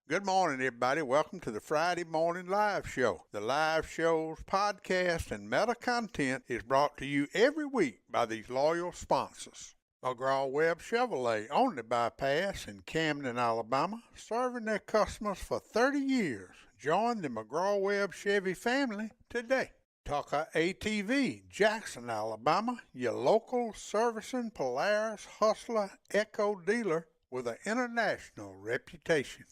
Good morning, everybody. Welcome to the Friday Morning Live Show. The live show's podcast and meta content is brought to you every week by these loyal sponsors. McGraw-Webb Chevrolet on the bypass in Camden, Alabama, serving their customers for 30 years. Join the McGraw-Webb Chevy family today. Tucker ATV, Jackson, Alabama, your local servicing Polaris Hustler Echo dealer with an international reputation.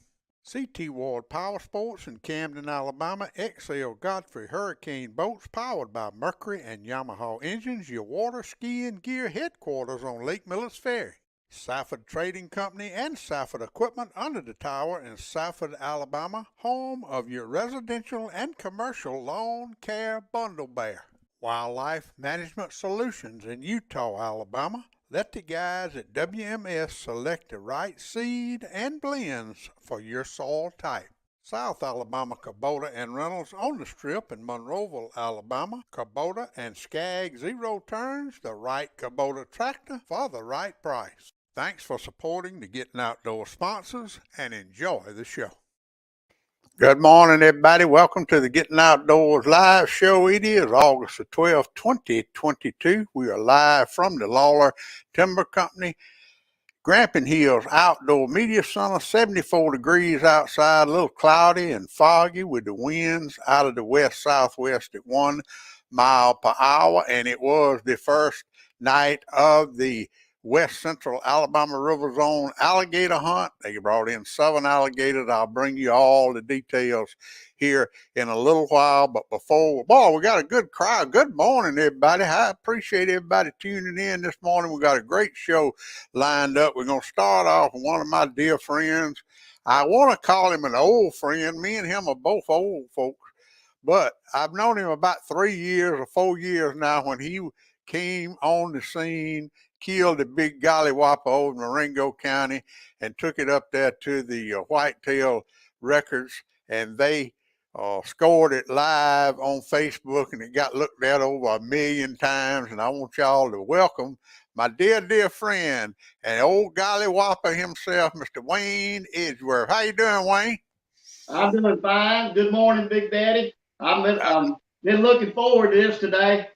CT Ward Power Sports in Camden, Alabama, XL Godfrey Hurricane Boats powered by Mercury and Yamaha engines, your water skiing gear headquarters on Lake Millis Ferry. Safford Trading Company and Safford Equipment under the tower in Safford, Alabama, home of your residential and commercial lawn care bundle bear. Wildlife Management Solutions in Eutaw, Alabama. Let the guys at WMS select the right seed and blends for your soil type. South Alabama Kubota and Reynolds on the Strip in Monroeville, Alabama. Kubota and Skag Zero Turns, the right Kubota tractor for the right price. Thanks for supporting the Gettin Outdoor sponsors and enjoy the show. Good morning, everybody. Welcome to the Gettin Outdoors live show. It is August the 12th, 2022. We are live from the Lawler Timber Company, Grampian Hills Outdoor Media Center. 74 degrees outside, a little cloudy and foggy with the winds out of the west-southwest at 1 mile per hour. And it was the first night of the West Central Alabama River Zone alligator hunt. They brought in 7 alligators. I'll bring you all the details here in a little while. But before, boy, we got a good crowd. Good morning, everybody. I appreciate everybody tuning in this morning. We got a great show lined up. We're going to start off with one of my dear friends. I want to call him an old friend. Me and him are both old folks. But I've known him about 3 years or 4 years now when he came on the scene, killed a big Golly Whopper over in Marengo County and took it up there to the Whitetail Records, and they scored it live on Facebook, and it got looked at over 1 million times. And I want y'all to welcome my dear friend and old Golly Whopper himself, Mr. Wayne Edgeworth. How you doing, Wayne? I'm doing fine. Good morning, Big Daddy. I've been looking forward to this today.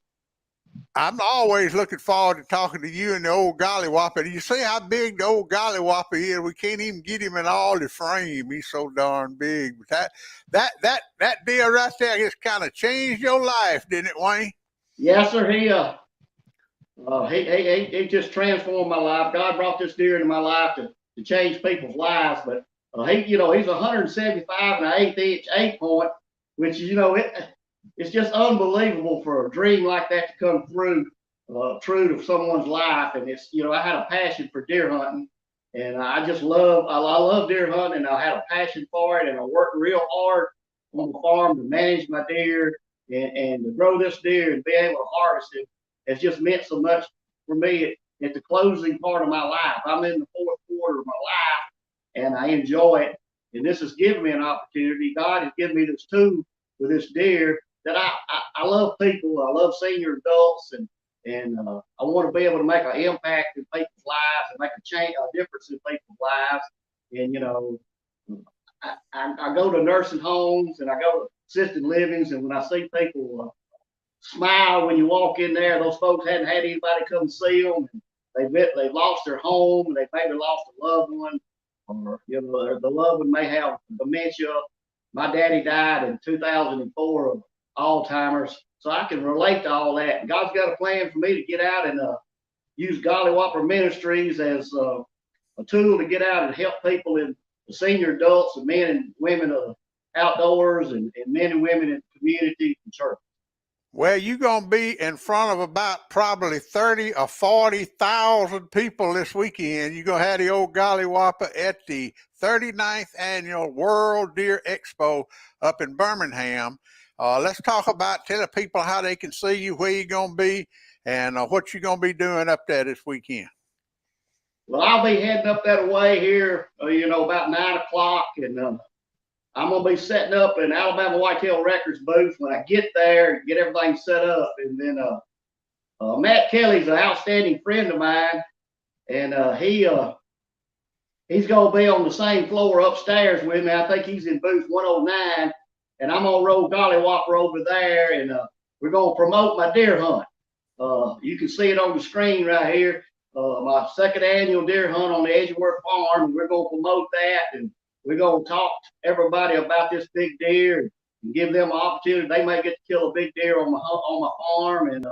I'm always looking forward to talking to you and the old Golly Whopper. You see how big the old Golly Whopper is? We can't even get him in all the frame. He's so darn big. But that deal right there just kind of changed your life, didn't it, Wayne? Yes, sir. He just transformed my life. God brought this deer into my life to change people's lives. But he's 175 and an eighth-inch 8-point, which it's just unbelievable for a dream like that to come true to someone's life. And it's, I had a passion for deer hunting, and I love deer hunting, and I had a passion for it, and I worked real hard on the farm to manage my deer and to grow this deer and be able to harvest it. It's just meant so much for me at the closing part of my life. I'm in the fourth quarter of my life, and I enjoy it. And this has given me an opportunity. God has given me this tool with this deer that I love people. I love senior adults, and I want to be able to make an impact in people's lives and make a difference in people's lives. And I go to nursing homes and I go to assisted livings, and when I see people smile when you walk in there, those folks hadn't had anybody come see them. They've lost their home, and they maybe lost a loved one, or the loved one may have dementia. My daddy died in 2004 of Alzheimer's, so I can relate to all that. And God's got a plan for me to get out and use Golly Whopper Ministries as a tool to get out and help people in the senior adults and men and women outdoors and men and women in the community and church. Well, you're going to be in front of about probably 30 or 40,000 people this weekend. You're going to have the old Golly Whopper at the 39th Annual World Deer Expo up in Birmingham. Let's talk about telling people how they can see you, where you're going to be, and what you're going to be doing up there this weekend. Well, I'll be heading up that way here, about 9 o'clock, and I'm going to be setting up an Alabama Whitetail Records booth when I get there, get everything set up. And then Matt Kelly's an outstanding friend of mine, and he's going to be on the same floor upstairs with me. I think he's in booth 109, and I'm going to roll Golly Whopper over there, and we're going to promote my deer hunt. You can see it on the screen right here. My second annual deer hunt on the Edgeworth farm, and we're going to promote that, and we're going to talk to everybody about this big deer and give them an opportunity. They may get to kill a big deer on my farm, and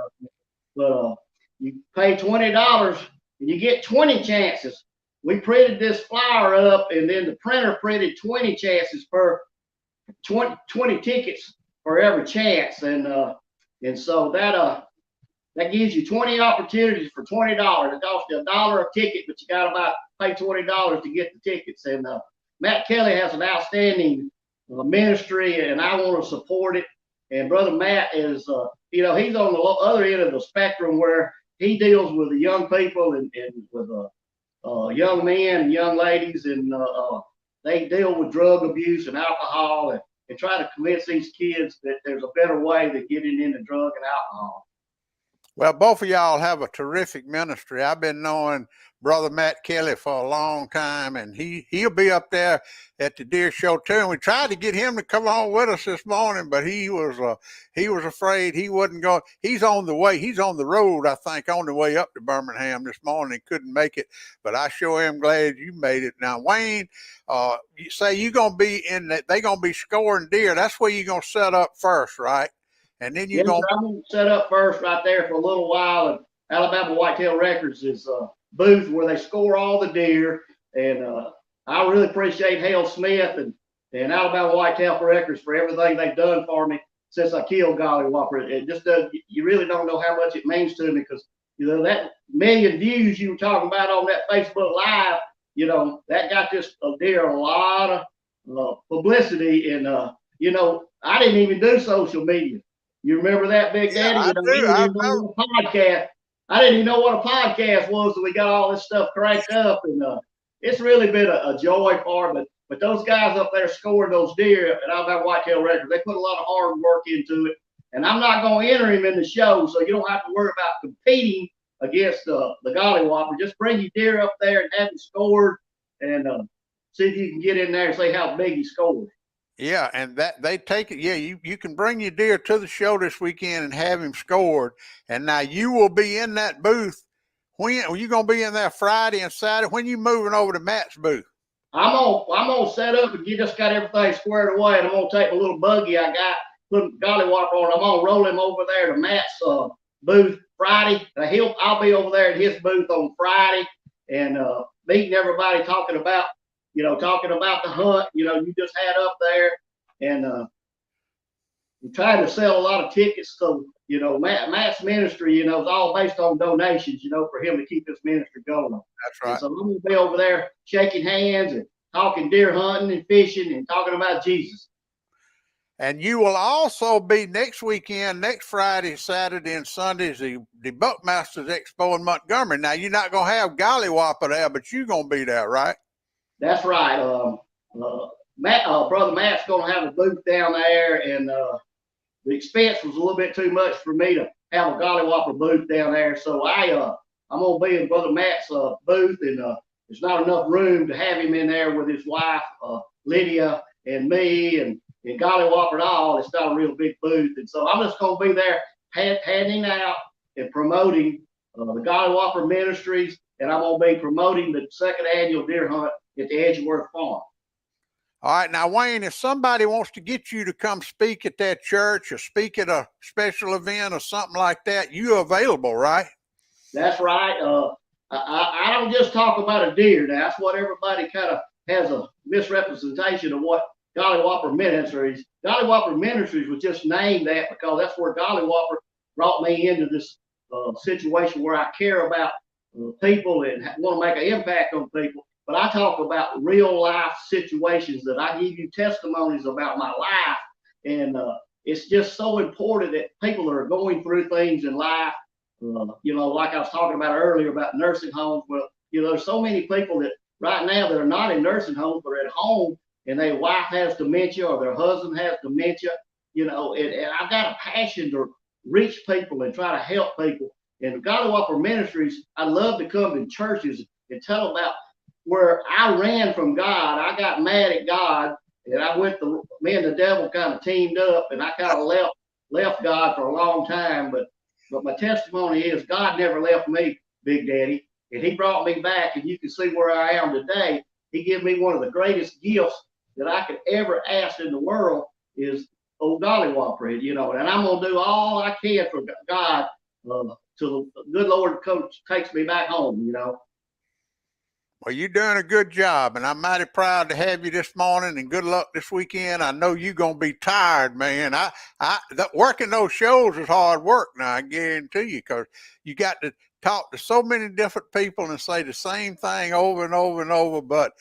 but you pay $20 and you get 20 chances. We printed this flyer up, and then the printer printed 20 chances per 20 tickets for every chance, and so that gives you 20 opportunities for $20. It costs you $1 a ticket, but you got to pay $20 to get the tickets. And Matt Kelly has an outstanding ministry, and I want to support it. And Brother Matt is, he's on the other end of the spectrum where he deals with the young people and with young men and young ladies, and they deal with drug abuse and alcohol and try to convince these kids that there's a better way than getting into drug and alcohol. Well, both of y'all have a terrific ministry. I've been knowing Brother Matt Kelly for a long time, and he'll be up there at the deer show too. And we tried to get him to come on with us this morning, but he was afraid he wasn't going. He's on the way. He's on the road, I think, on the way up to Birmingham this morning. He couldn't make it, but I sure am glad you made it. Now, Wayne, you say you're going to be in that. They're going to be scoring deer. That's where you're going to set up first, right? And then I'm going to set up first right there for a little while. And Alabama Whitetail Records is a booth where they score all the deer. And I really appreciate Hale Smith and Alabama Whitetail Records for everything they've done for me since I killed Golly Whopper. It just you really don't know how much it means to me, because that million views you were talking about on that Facebook Live, that got this deer a lot of publicity. And I didn't even do social media. You remember that, Big Daddy? Yeah, I do. Podcast. I didn't even know what a podcast was, so we got all this stuff cranked up, and it's really been a joy for me. But those guys up there scoring those deer at Alabama Whitetail Records, they put a lot of hard work into it, and I'm not going to enter him in the show, so you don't have to worry about competing against the Golly Whopper. Just bring your deer up there and have him scored, and see if you can get in there and see how big he scored. Yeah, and that they take it. Yeah, you can bring your deer to the show this weekend and have him scored. And now you will be in that booth. When are you going to be in there Friday and Saturday? When you moving over to Matt's booth? I'm gonna set up and just got everything squared away. And I'm gonna take my little buggy I got, put Golly Whopper on. I'm gonna roll him over there to Matt's booth Friday. I'll be over there at his booth on Friday, and meeting everybody, talking about the hunt, you just had up there, and we're trying to sell a lot of tickets. So, Matt's ministry, is all based on donations, for him to keep this ministry going. That's right. And so I'm going to be over there shaking hands and talking deer hunting and fishing and talking about Jesus. And you will also be next weekend, next Friday, Saturday, and Sunday, the Buckmasters Expo in Montgomery. Now, you're not going to have Golly Whopper there, but you're going to be there, right? That's right. Brother Matt's going to have a booth down there, and the expense was a little bit too much for me to have a Golly Whopper booth down there. So I'm going to be in Brother Matt's booth, and there's not enough room to have him in there with his wife, Lydia and me and Golly Whopper and all. It's not a real big booth. And so I'm just going to be there handing out and promoting the Golly Whopper Ministries, and I'm going to be promoting the second annual deer hunt at the Edgeworth Farm. All right. Now, Wayne, if somebody wants to get you to come speak at that church or speak at a special event or something like that, you're available, right? That's right. I don't just talk about a deer. Now, that's what everybody kind of has a misrepresentation of what Golly Whopper Ministries. Golly Whopper Ministries was just named that because that's where Golly Whopper brought me into this situation where I care about people and want to make an impact on people. But I talk about real life situations that I give you testimonies about my life. And it's just so important that people that are going through things in life, like I was talking about earlier about nursing homes. Well, there's so many people that right now that are not in nursing homes, but are at home, and their wife has dementia or their husband has dementia, and I've got a passion to reach people and try to help people. And Golly Whopper Ministries, I love to come to churches and tell about where I ran from God. I got mad at God, and me and the devil kind of teamed up, and I kind of left God for a long time. But my testimony is God never left me, Big Daddy, and He brought me back. And you can see where I am today. He gave me one of the greatest gifts that I could ever ask in the world is old Golly Whopper, and I'm gonna do all I can for God till the good Lord takes me back home. Well, you're doing a good job, and I'm mighty proud to have you this morning, and good luck this weekend. I know you're going to be tired, man. Working those shows is hard work now, I guarantee you, because you got to talk to so many different people and say the same thing over and over and over, but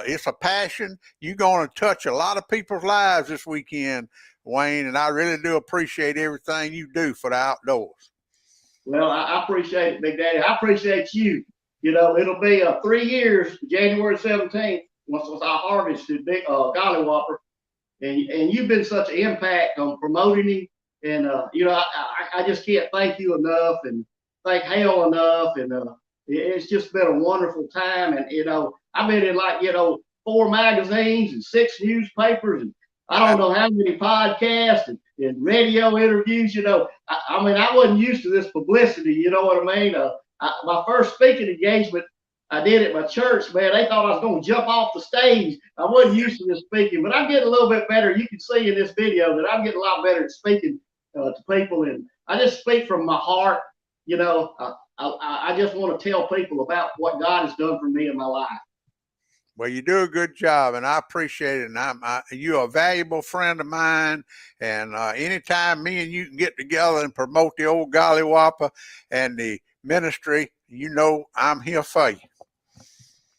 it's a passion. You're going to touch a lot of people's lives this weekend, Wayne, and I really do appreciate everything you do for the outdoors. Well, I appreciate it, Big Daddy. I appreciate you. It'll be 3 years, January 17th, once I harvested Golly Whopper, and you've been such an impact on promoting him, and I just can't thank you enough, and thank Hale enough, and it's just been a wonderful time, and I've been in 4 magazines and 6 newspapers, and I don't know how many podcasts and radio interviews. I wasn't used to this publicity. You know what I mean? My first speaking engagement I did at my church, man, they thought I was going to jump off the stage. I wasn't used to this speaking, but I'm getting a little bit better. You can see in this video that I'm getting a lot better at speaking to people, and I just speak from my heart. I just want to tell people about what God has done for me in my life. Well, you do a good job, and I appreciate it. And you're a valuable friend of mine. And anytime me and you can get together and promote the old Golly Whopper and the ministry, I'm here for you.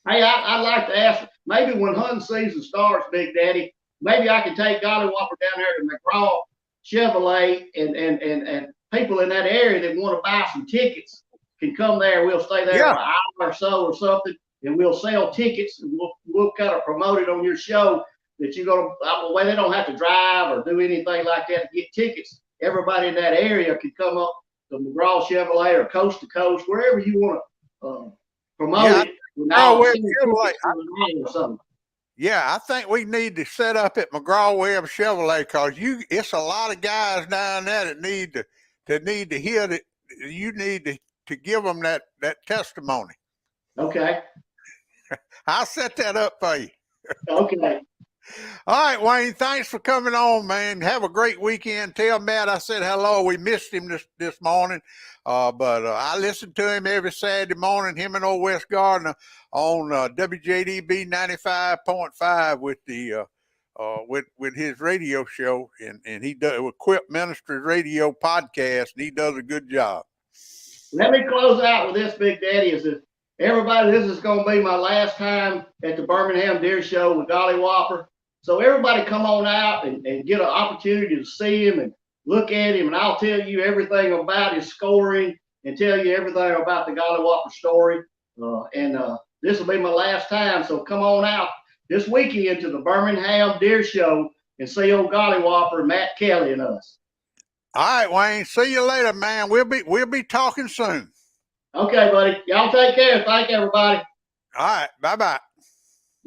Hey, I'd like to ask, maybe when hunting season starts, Big Daddy, maybe I can take Golly Whopper down there to McGraw Chevrolet, and people in that area that want to buy some tickets can come there. We'll stay there for an hour or so or something, and we'll sell tickets, and we'll kind of promote it on your show that you're going to, well, they don't have to drive or do anything like that to get tickets. Everybody in that area can come up to McGraw Chevrolet or Coast to Coast, wherever you want to promote it. Yeah, I think we need to set up at McGraw-Webb Chevrolet, because it's a lot of guys down there that need to hear that. You need to give them that testimony. Okay. I'll set that up for you. Okay. All right, Wayne, thanks for coming on, man. Have a great weekend. Tell Matt I said hello. We missed him this morning, but I listen to him every Saturday morning, him and old Wes Gardner on WJDB 95.5 with the with his radio show, and he does Equip Ministry Radio podcast, and he does a good job. Let me close out with this, Big Daddy. Everybody, this is going to be my last time at the Birmingham Deer Show with Golly Whopper. So everybody come on out and get an opportunity to see him and look at him, and I'll tell you everything about his scoring and tell you everything about the Golly Whopper story. This will be my last time, so come on out this weekend to the Birmingham Deer Show and see old Golly Whopper, Matt Kelly, and us. All right, Wayne. See you later, man. We'll be talking soon. Okay, buddy. Y'all take care. Thank everybody. All right. Bye-bye.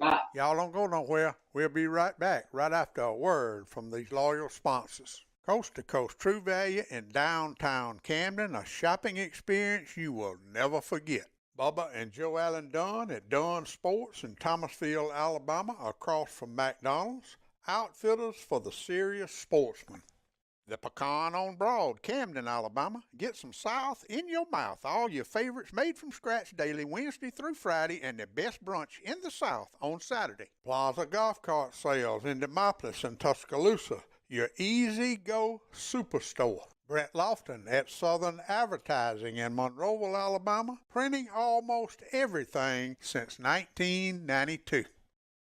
Bye. Y'all don't go nowhere. We'll be right back right after a word from these loyal sponsors. Coast to Coast True Value in downtown Camden, a shopping experience you will never forget. Bubba and Joe Allen Dunn at Dunn Sports in Thomasville, Alabama, across from McDonald's. Outfitters for the serious sportsman. The Pecan on Broad, Camden, Alabama. Get some South in your mouth. All your favorites made from scratch daily, Wednesday through Friday, and the best brunch in the South on Saturday. Plaza Golf Cart Sales in Demopolis and Tuscaloosa, your easy-go superstore. Brett Lofton at Southern Advertising in Monroeville, Alabama, printing almost everything since 1992.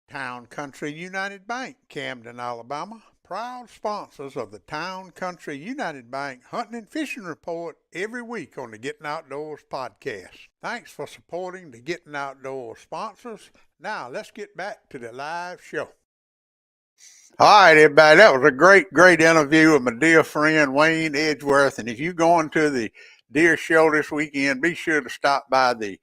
Town Country United Bank, Camden, Alabama. Proud sponsors of the Town Country United Bank Hunting and Fishing Report every week on the Gettin Outdoors podcast. Thanks for supporting the Gettin Outdoors sponsors. Now, let's get back to the live show. All right, everybody, that was a great interview with my dear friend Wayne Edgeworth. And if you're going to the deer show this weekend, be sure to stop by the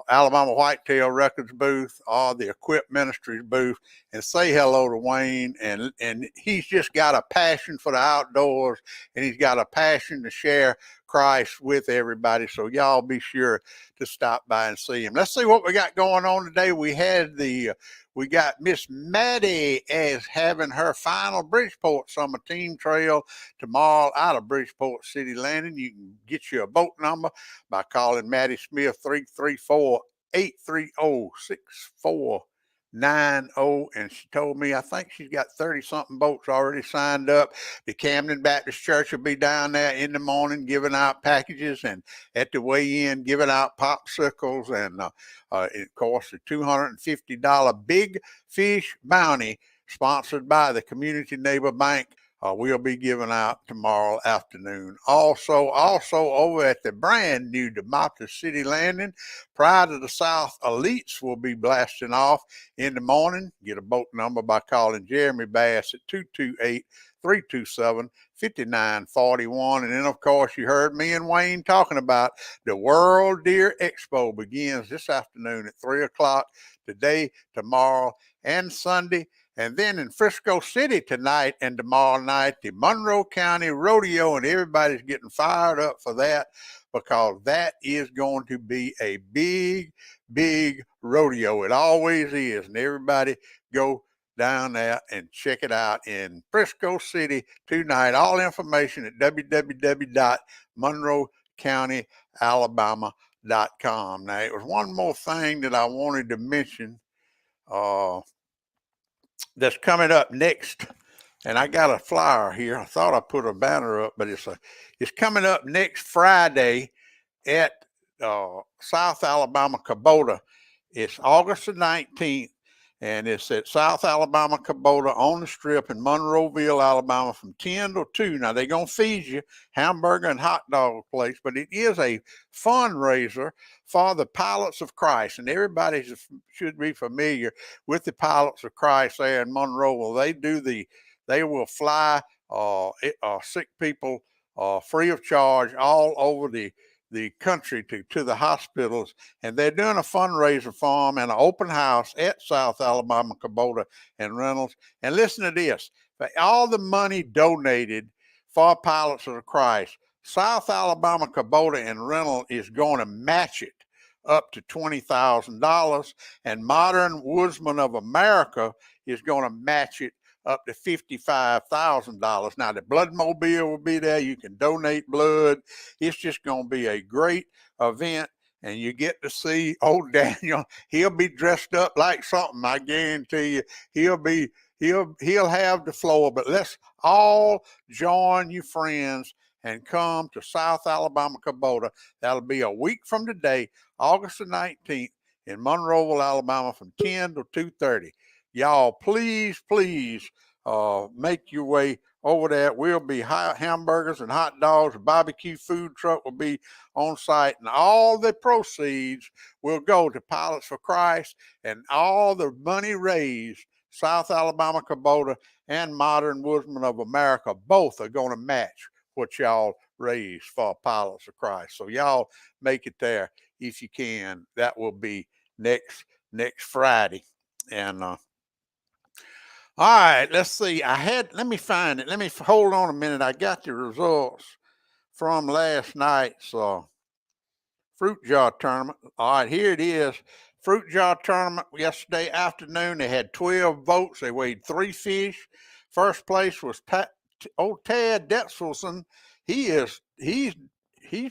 Alabama Whitetail Records booth or the Equip Ministries booth and say hello to Wayne. And he's just got a passion for the outdoors, and he's got a passion to share Christ with everybody. So y'all be sure to stop by and see him. Let's see what we got going on today. We got Miss Maddie as having her final Bridgeport Summer Team Trail tomorrow out of Bridgeport City Landing. You can get you a boat number by calling Maddie Smith 334-830-6490. And she told me, I think she's got 30-something boats already signed up. The Camden Baptist Church will be down there in the morning giving out packages, and at the weigh-in giving out popsicles, and of course, the $250 Big Fish Bounty, sponsored by the Community Neighbor Bank, we'll be giving out tomorrow afternoon. Also over at the brand new Demopolis City Landing, Pride of the South Elites will be blasting off in the morning. Get a boat number by calling Jeremy Bass at 228-327-5941. And then, of course, you heard me and Wayne talking about the World Deer Expo begins this afternoon at 3 o'clock today, tomorrow, and Sunday. And then in Frisco City tonight and tomorrow night, the Monroe County Rodeo, and everybody's getting fired up for that, because that is going to be a big, big rodeo. It always is. And everybody go down there and check it out in Frisco City tonight. All information at www.monroecountyalabama.com. Now, it was one more thing that I wanted to mention that's coming up next, and I got a flyer here. I thought I put a banner up, but it's coming up next Friday at South Alabama Kubota. It's August the 19th, and it's at South Alabama Kubota on the Strip in Monroeville, Alabama, from 10 to 2. Now, they're going to feed you hamburger and hot dog place, but it is a fundraiser for the Pilots of Christ, and everybody should be familiar with the Pilots of Christ there in Monroeville. They will fly sick people free of charge all over the country to the hospitals, and they're doing a fundraiser for them and an open house at South Alabama Kubota and Reynolds. And listen to this: for all the money donated for Pilots of Christ, South Alabama Kubota and Reynolds is going to match it up to $20,000, and Modern Woodsman of America is going to match it up to $55,000. Now, the blood mobile will be there. You can donate blood. It's just going to be a great event, and you get to see old Daniel. He'll be dressed up like something. I guarantee you, he'll have the floor. But let's all join you friends and come to South Alabama Kubota. That'll be a week from today, August the 19th, in Monroeville, Alabama, from 10 to 2:30. Y'all, please make your way over there. We'll be hamburgers and hot dogs. A barbecue food truck will be on site, and all the proceeds will go to Pilots for Christ, and all the money raised, South Alabama Kubota and Modern Woodsman of America both are going to match what y'all raise for Pilots of Christ. So y'all make it there if you can. That will be next Friday. And all right, let's see. Let me find it. Let me hold on a minute. I got the results from last night's fruit jar tournament. All right, here it is. Fruit jar tournament yesterday afternoon. They had 12 votes. They weighed 3 fish. First place was old Tad Detzelson. He's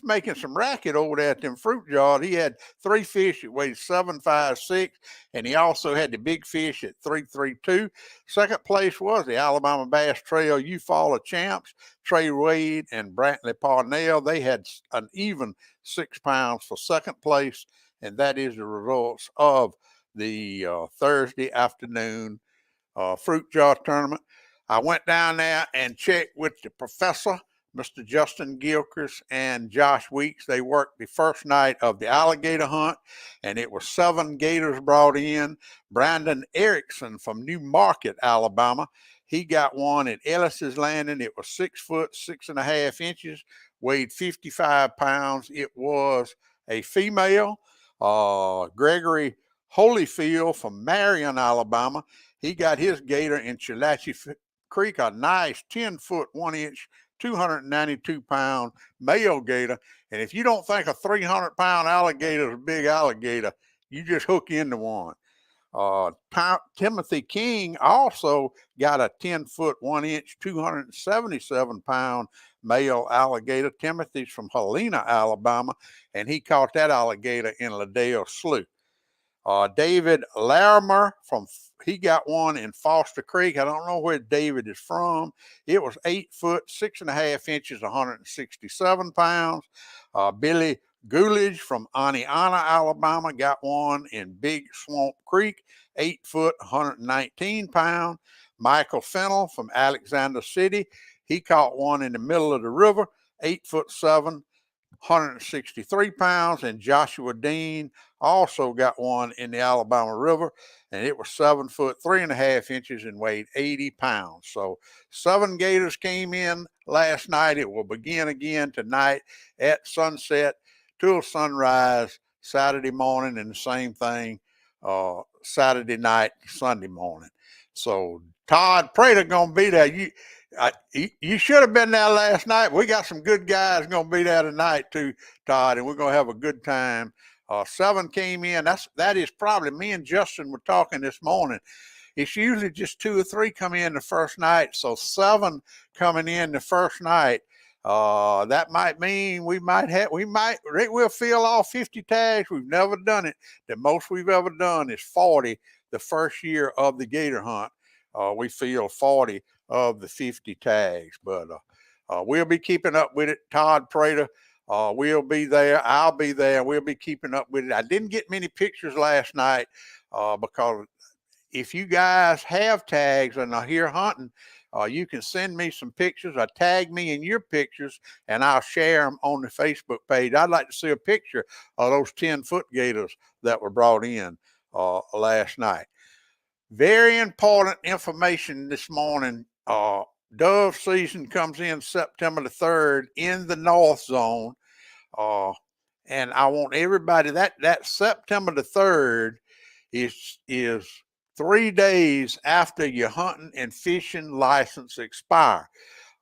making some racket over there at them fruit jars. He had 3 fish that weighed 756, and he also had the big fish at 332. Second place was the Alabama Bass Trail Eufaula champs, Trey Wade and Brantley Parnell. They had an even 6 pounds for second place, and that is the results of the Thursday afternoon fruit jar tournament. I went down there and checked with the professor, Mr. Justin Gilchrist and Josh Weeks. They worked the first night of the alligator hunt, and it was 7 gators brought in. Brandon Erickson from New Market, Alabama, he got one at Ellis's Landing. It was 6 foot 6.5 inches, weighed 55 pounds. It was a female. Gregory Holyfield from Marion, Alabama, he got his gator in Chalachi Creek, a nice 10 foot 1 inch, 292 pound male gator. And if you don't think a 300-pound alligator is a big alligator, you just hook into one. Timothy King also got a 10 foot 1 inch, 277 pound male alligator. Timothy's from Helena, Alabama, and he caught that alligator in Liddell Slough. David Larimer he got one in Foster Creek. I don't know where David is from. It was 8 foot 6.5 inches, 167 pounds. Billy Goolage from Aniana, Alabama, got one in Big Swamp Creek, 8 foot, 119 pounds. Michael Fennell from Alexander City, he caught one in the middle of the river, 8 foot 7, 163 pounds, and Joshua Dean also got one in the Alabama River, and it was 7 foot 3.5 inches and weighed 80 pounds. So 7 gators came in last night. It will begin again tonight at sunset till sunrise Saturday morning, and the same thing Saturday night, Sunday morning. So Todd Prater gonna be there. You should have been there last night. We got some good guys going to be there tonight too, Todd, and we're going to have a good time. 7 came in. That is probably, me and Justin were talking this morning. It's usually just 2 or 3 come in the first night. So 7 coming in the first night. That might mean we'll fill all 50 tags. We've never done it. The most we've ever done is 40 the first year of the gator hunt. We fill 40 of the 50 tags, but we'll be keeping up with it. Todd Prater will be there. I'll be there. We'll be keeping up with it. I didn't get many pictures last night because if you guys have tags and are here hunting, you can send me some pictures or tag me in your pictures, and I'll share them on the Facebook page. I'd like to see a picture of those 10-foot gators that were brought in last night. Very important information this morning. Dove season comes in September the 3rd in the North Zone. And I want everybody, that September the 3rd is 3 days after your hunting and fishing license expire.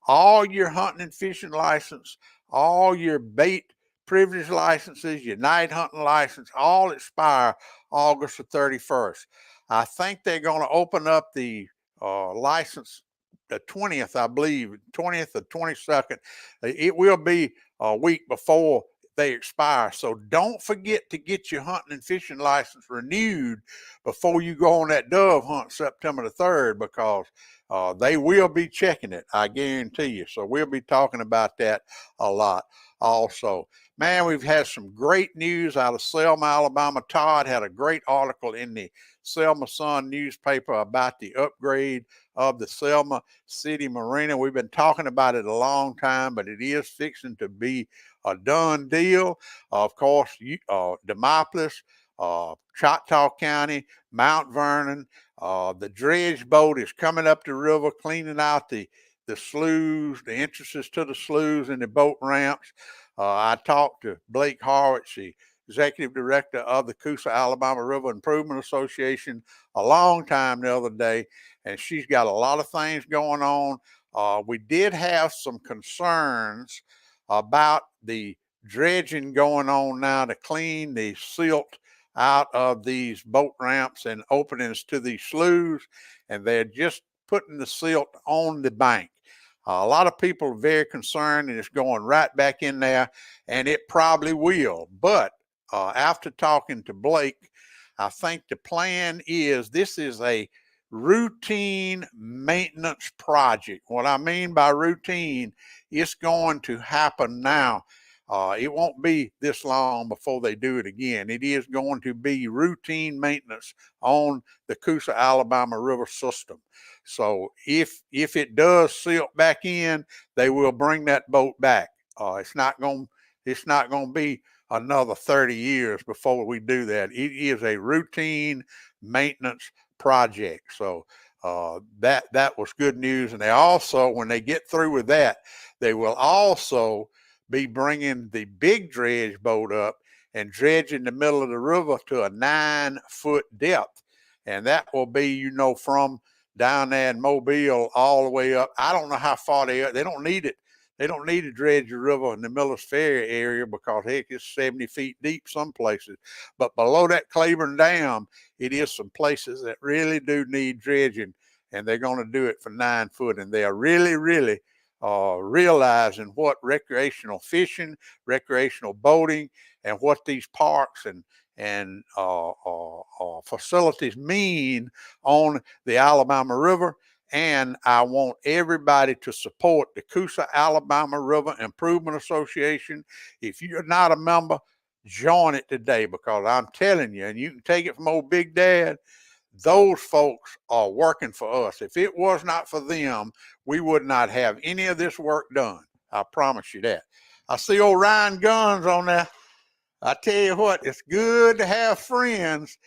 All your hunting and fishing license, all your bait privilege licenses, your night hunting license, all expire August the 31st. I think they're going to open up the license the 20th, I believe, 20th or 22nd. It will be a week before they expire. So don't forget to get your hunting and fishing license renewed before you go on that dove hunt September the 3rd, because they will be checking it, I guarantee you. So we'll be talking about that a lot also. Man, we've had some great news out of Selma, Alabama. Todd had a great article in the Selma Sun newspaper about the upgrade of the Selma City Marina. We've been talking about it a long time, but it is fixing to be a done deal. Of course, Demopolis, Choctaw County, Mount Vernon, the dredge boat is coming up the river, cleaning out the sloughs, the entrances to the sloughs and the boat ramps. I talked to Blake Harwich, the executive director of the Coosa Alabama River Improvement Association a long time the other day, and she's got a lot of things going on. We did have some concerns about the dredging going on now to clean the silt out of these boat ramps and openings to these sloughs, and they're just putting the silt on the bank. A lot of people are very concerned, and it's going right back in there, and it probably will. But after talking to Blake, I think the plan is this is a routine maintenance project. What I mean by routine, it's going to happen now. It won't be this long before they do it again. It is going to be routine maintenance on the Coosa Alabama River system. So if it does silt back in, they will bring that boat back. It's not going to be another 30 years before we do that. It is a routine maintenance project. So that was good news. And they also, when they get through with that, they will also be bringing the big dredge boat up and dredging the middle of the river to a 9-foot depth. And that will be, from down there in Mobile all the way up. I don't know how far they are. They don't need it. They don't need to dredge the river in the Miller's Ferry area because, heck, it's 70 feet deep some places. But below that Claiborne Dam, it is some places that really do need dredging, and they're going to do it for 9 foot. And they are really, really realizing what recreational fishing, recreational boating, and what these parks and facilities mean on the Alabama River. And I want everybody to support the Coosa Alabama River Improvement Association. If you're not a member, join it today, because I'm telling you, and you can take it from old Big Dad, those folks are working for us. If it was not for them, we would not have any of this work done. I promise you that. I see old Ryan Guns on there. I tell you what, it's good to have friends.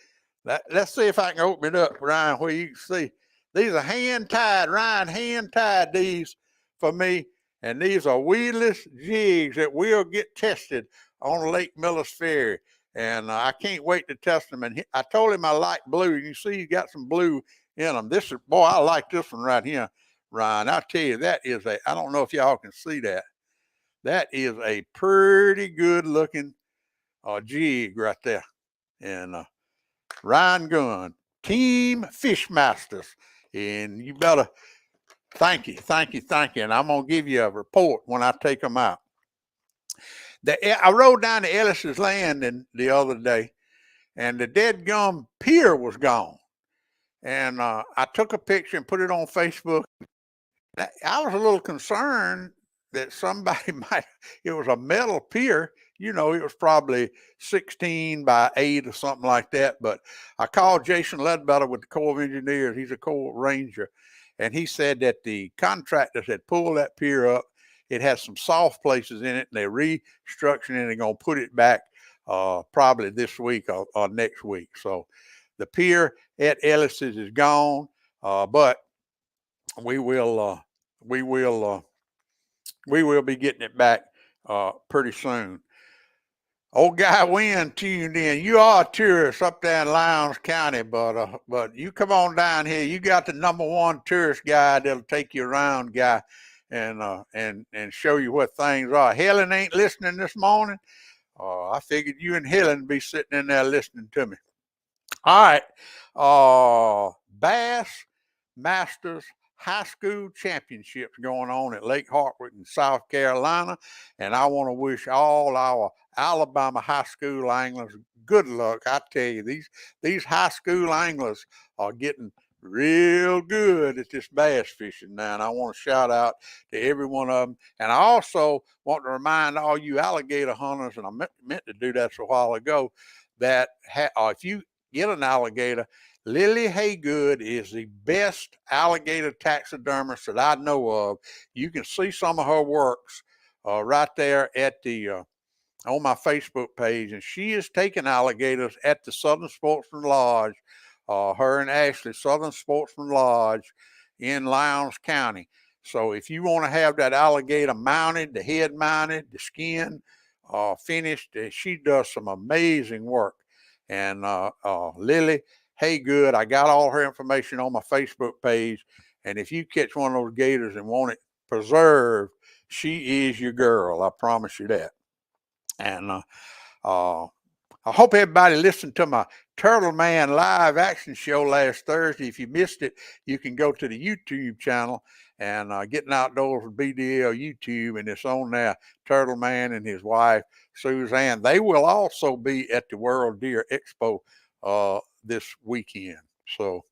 Let's see if I can open it up, Ryan, where you can see. These are hand-tied. Ryan hand-tied these for me, and these are weedless jigs that will get tested on Lake Miller's Ferry. And I can't wait to test them. And I told him I like blue. You see, he's got some blue in them. Boy, I like this one right here, Ryan. I tell you, that is I don't know if y'all can see that. That is a pretty good-looking jig right there. And Ryan Gunn, Team Fishmasters. And you better thank you. And I'm going to give you a report when I take them out. I rode down to Ellis's Landing the other day, and the dead gum pier was gone. And I took a picture and put it on Facebook. I was a little concerned that somebody it was a metal pier. It was probably 16 by 8 or something like that. But I called Jason Ledbetter with the Corps of Engineers. He's a Corps Ranger. And he said that the contractors had pulled that pier up. It has some soft places in it, and they're restructuring it and going to put it back probably this week or next week. So the pier at Ellis's is gone, but we will be getting it back pretty soon. Old Guy Wynn tuned in. You are a tourist up there in Lowndes County, but you come on down here. You got the #1 tourist guide that'll take you around, guy, and show you what things are. Helen ain't listening this morning. I figured you and Helen be sitting in there listening to me. All right. Bass Masters High School Championships going on at Lake Hartwick in South Carolina. And I want to wish all our Alabama high school anglers good luck. I tell you, these high school anglers are getting real good at this bass fishing now. And I want to shout out to every one of them. And I also want to remind all you alligator hunters, and I meant to do that a while ago, that if you get an alligator, Lily Haygood is the best alligator taxidermist that I know of. You can see some of her works right there at on my Facebook page, and she is taking alligators at the Southern Sportsman Lodge, her and Ashley, Southern Sportsman Lodge in Lowndes County. So if you want to have that alligator mounted, the head mounted, the skin finished. She does some amazing work. And Lily Haygood, I got all her information on my Facebook page. And if you catch one of those gators and want it preserved, she is your girl. I promise you that. And I hope everybody listened to my Turtle Man live action show last Thursday. If you missed it, you can go to the YouTube channel and Getting Outdoors with BDL YouTube, and it's on there. Turtle Man and his wife, Suzanne. They will also be at the World Deer Expo this weekend. So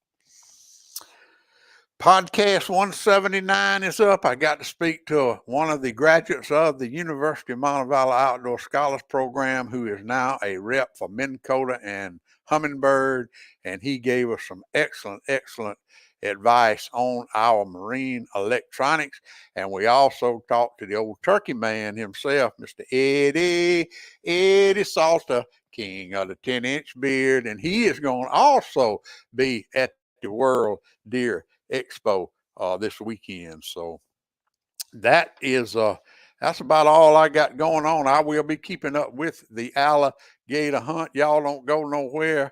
Podcast 179 is up. I got to speak to one of the graduates of the University of Montevallo Outdoor Scholars Program, who is now a rep for Minn Kota and Humminbird, and he gave us some excellent advice on our marine electronics. And we also talked to the old turkey man himself, Mr. Eddie Salter, king of the 10-inch beard, and he is going to also be at the World Deer Expo this weekend. So that's about all I got going on. I will be keeping up with the alligator hunt. Y'all don't go nowhere,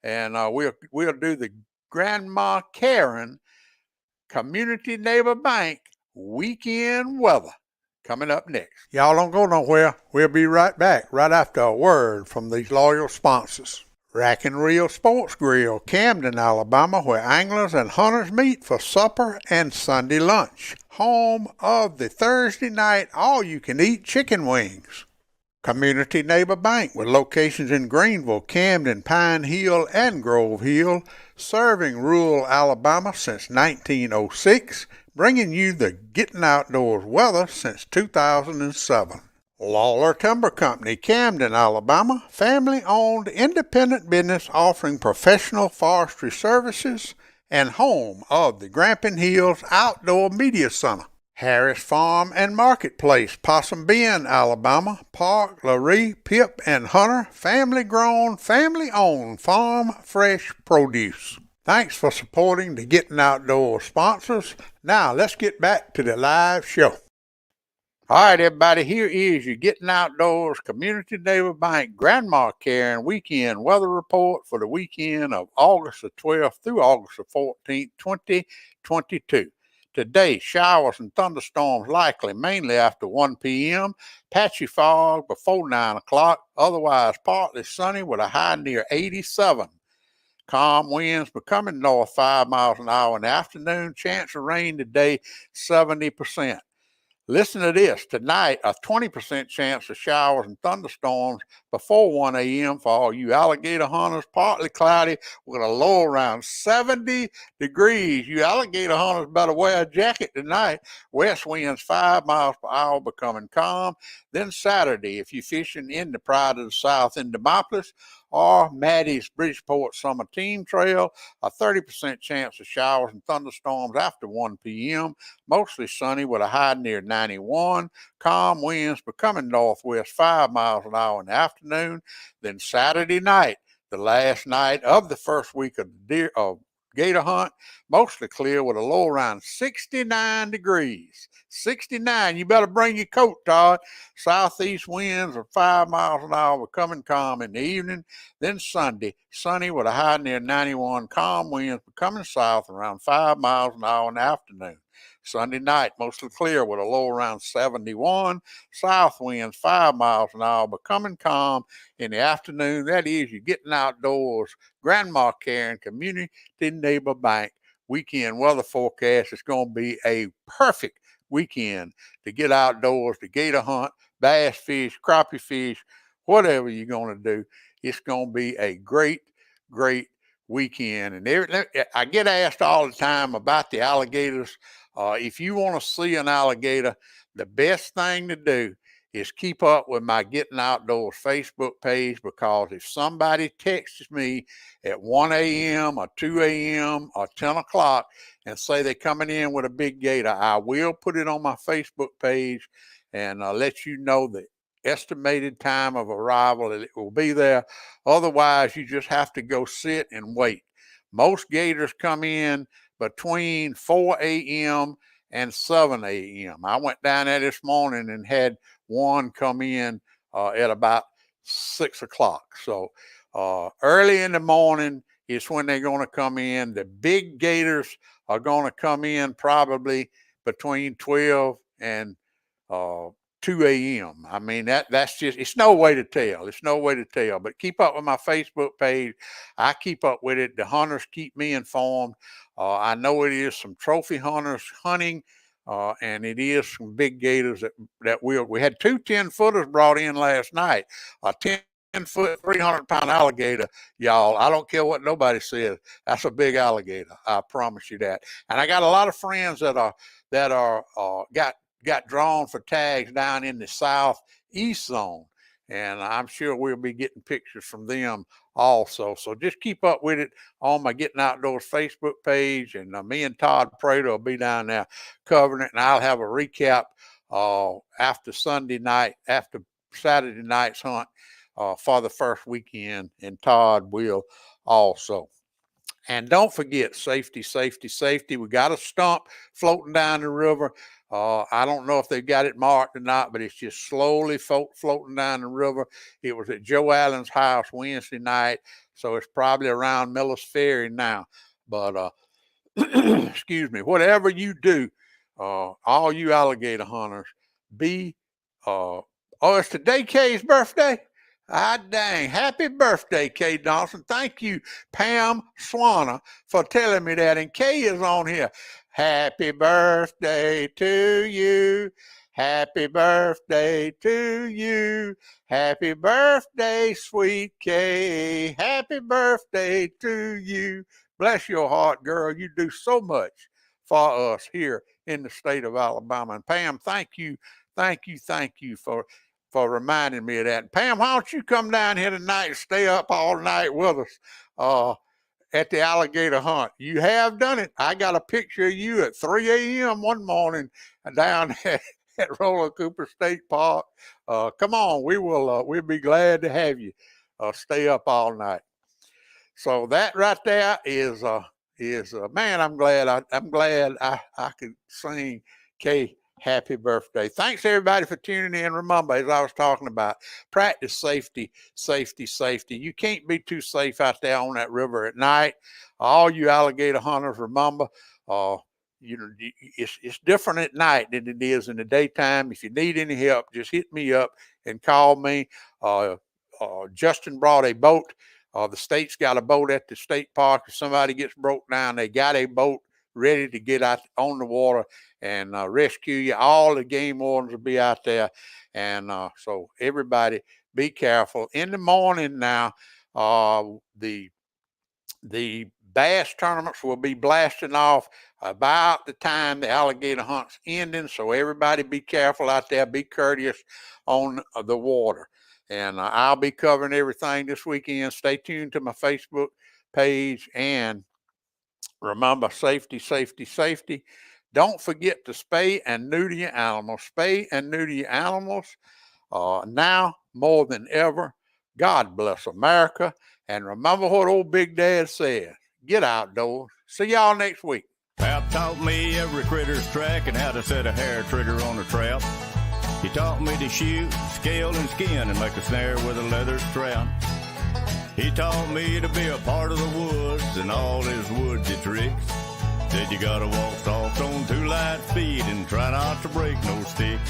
and we'll do the Grandma Karen Community Neighbor Bank weekend weather coming up next. Y'all don't go nowhere. We'll be right back right after a word from these loyal sponsors. Rack and Reel Sports Grill, Camden, Alabama, where anglers and hunters meet for supper and Sunday lunch. Home of the Thursday night all-you-can-eat chicken wings. Community Neighbor Bank, with locations in Greenville, Camden, Pine Hill, and Grove Hill, serving rural Alabama since 1906, bringing you the Gettin' Outdoors weather since 2007. Lawler Timber Company, Camden, Alabama, family-owned independent business offering professional forestry services and home of the Grampian Hills Outdoor Media Center. Harris Farm and Marketplace, Possum Bend, Alabama, Park, Laree, Pip, and Hunter, family-grown, family-owned farm fresh produce. Thanks for supporting the Gettin' Outdoors sponsors. Now let's get back to the live show. All right, everybody, here is your Gettin' Outdoors Community Neighbor Bank Grandma Karen weekend weather report for the weekend of August the 12th through August the 14th, 2022. Today, showers and thunderstorms likely mainly after 1 p.m., patchy fog before 9 o'clock, otherwise partly sunny with a high near 87. Calm winds becoming north 5 miles an hour in the afternoon, chance of rain today 70%. Listen to this. Tonight, a 20% chance of showers and thunderstorms before 1 a.m. for all you alligator hunters. Partly cloudy with a low around 70 degrees. You alligator hunters better wear a jacket tonight. West winds 5 miles per hour becoming calm. Then Saturday, if you're fishing in the Pride of the South in Demopolis or Maddie's Bridgeport Summer Team Trail, a 30% chance of showers and thunderstorms after 1 p.m. Mostly sunny with a high near 91. Calm winds becoming northwest 5 miles an hour in the afternoon. Then Saturday night, the last night of the first week of the gator hunt, mostly clear with a low around 69 degrees. 69. You better bring your coat, Todd. Southeast winds are 5 miles an hour, becoming calm in the evening. Then Sunday, sunny with a high near 91. Calm winds becoming south around 5 miles an hour in the afternoon. Sunday night, mostly clear with a low around 71. South winds 5 miles an hour, becoming calm in the afternoon. That is, you're Getting Outdoors. Grandma Karen Community Neighbor Bank weekend weather forecast. It's going to be a perfect weekend to get outdoors, to gator hunt, bass fish, crappie fish, whatever you're going to do. It's going to be a great weekend. And I get asked all the time about the alligators. If you want to see an alligator, the best thing to do is keep up with my Getting Outdoors Facebook page, because if somebody texts me at 1 a.m. or 2 a.m. or 10 o'clock and say they're coming in with a big gator, I will put it on my Facebook page and let you know the estimated time of arrival that it will be there. Otherwise, you just have to go sit and wait. Most gators come in between 4 a.m. and 7 a.m. I went down there this morning and had one come in at about 6 o'clock. So early in the morning is when they're going to come in. The big gators are going to come in probably between 12 and 2 a.m. I mean, that's just, it's no way to tell. It's no way to tell. But keep up with my Facebook page. I keep up with it. The hunters keep me informed. I know it is some trophy hunters hunting, and it is some big gators that we had 2 10-footers brought in last night. A 10-foot, 300-pound alligator, y'all. I don't care what nobody says. That's a big alligator. I promise you that. And I got a lot of friends that got drawn for tags down in the southeast zone, and I'm sure we'll be getting pictures from them also. So just keep up with it on my Getting Outdoors Facebook page, and me and Todd Prater will be down there covering it, and I'll have a recap after Sunday night, after Saturday night's hunt for the first weekend, and Todd will also. And don't forget, safety, safety, safety. We got a stump floating down the river. I don't know if they've got it marked or not, but it's just slowly floating down the river. It was at Joe Allen's house Wednesday night, so it's probably around Miller's Ferry now. But excuse me, whatever you do, all you alligator hunters, it's today Kay's birthday? Ah, dang. Happy birthday, Kay Dawson. Thank you, Pam Swanner, for telling me that. And Kay is on here. Happy birthday to you. Happy birthday to you. Happy birthday, sweet Kay. Happy birthday to you. Bless your heart, girl. You do so much for us here in the state of Alabama. And Pam, thank you for reminding me of that. And Pam, why don't you come down here tonight and stay up all night with us at the alligator hunt? You have done it. I got a picture of you at 3 a.m. one morning down at Roller Cooper State Park. Come on, we'll be glad to have you stay up all night. So that right there is man, I'm glad I could sing Kay happy birthday. Thanks everybody for tuning in. Remember, as I was talking about, practice safety, safety, safety. You can't be too safe out there on that river at night. All you alligator hunters, remember, it's different at night than it is in the daytime. If you need any help, just hit me up and call me. Justin brought a boat. The state's got a boat at the state park. If somebody gets broke down, they got a boat ready to get out on the water and rescue you. All the game wardens will be out there. And so everybody be careful. In the morning now, the bass tournaments will be blasting off about the time the alligator hunt's ending. So everybody be careful out there. Be courteous on the water. And I'll be covering everything this weekend. Stay tuned to my Facebook page. And remember, safety, safety, safety. Don't forget to spay and neuter your animals. Spay and neuter your animals now more than ever. God bless America. And remember what old Big Dad said. Get outdoors. See y'all next week. Pap taught me every critter's track and how to set a hair trigger on a trap. He taught me to shoot, scale, and skin and make a snare with a leather strap. He taught me to be a part of the woods and all his woodsy tricks. Said you gotta walk soft on 2 light feet and try not to break no sticks.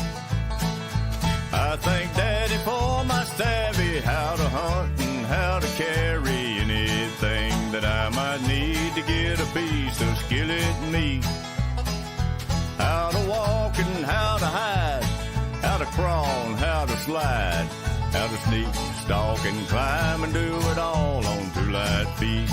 I thank Daddy for my savvy, how to hunt and how to carry anything that I might need to get a piece of skillet meat. How to walk and how to hide, how to crawl and how to slide, how to sneak, stalk, and climb and do it all on 2 light feet.